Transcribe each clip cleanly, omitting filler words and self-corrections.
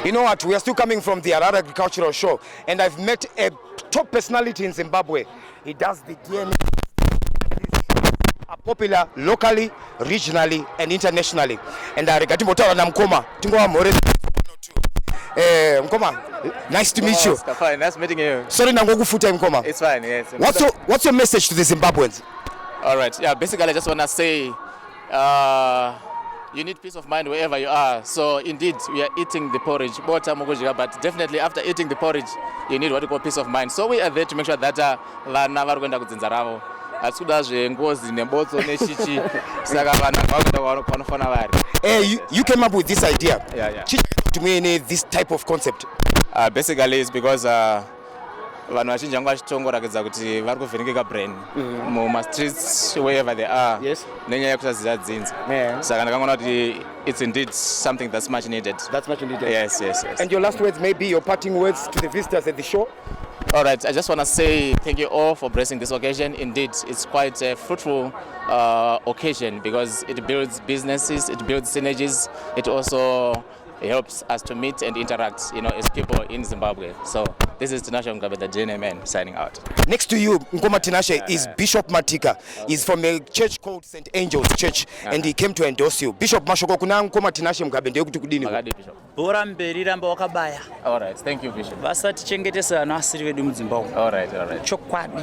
You know what? We are still coming from the Harare Agricultural Show, and I've met a top personality in Zimbabwe. He does the DNA. Are popular locally, regionally, and internationally. And I regard Motara na Mkoma. Mkoma, nice to meet you. Fine, nice meeting you. Sorry, Nangokufuta Mkoma. It's fine, yes. What's your message to the Zimbabweans? All right. Yeah, basically, I just want to say you need peace of mind wherever you are. So, indeed, we are eating the porridge, but definitely after eating the porridge, you need what you call peace of mind. So, we are there to make sure that vana vari kuenda kudzinzaravo asikuda zvengozi nebotso nechichi saka vana vanofana vari. You came up with this idea. Yeah. This type of concept. Basically, it's because vanhu vazhinji vanga vachitongorakidza kuti vari kuvhenekeka brain mumastreets wherever they are nenyaya yekusaziva dzinza saka ndakangoona kuti it's indeed something that's much needed. Yes. And your last words, maybe your parting words to the visitors at the show? All right, I just want to say thank you all for blessing this occasion. Indeed, it's quite a fruitful occasion because it builds businesses, it builds synergies, it also helps us to meet and interact, as people in Zimbabwe. So this is Tinashe Mugabe, the DNA man, signing out. Next to you, Nkoma Tinashe, is Bishop Matika. He's from a church called St. Angel's Church, and he came to endorse you. Bishop Mashoko, kuna Nkoma Tinashe Mugabe ndiye kuti kudini? Bora mberi ramba wakabaya. All right, thank you, Bishop. Vasati chengetesa ana asiri vedu muZimbabwe. All right. Chokwadi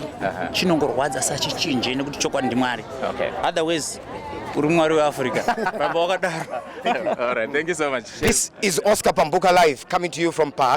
chinongorwadza sachichinje nekuti chokwadi ndiMwari. Okay. Otherwise uri Mwari weAfrica. Ramba wakadaro. All right, thank you so much. This is Oscar Pambuka Live, coming to you from Pahash.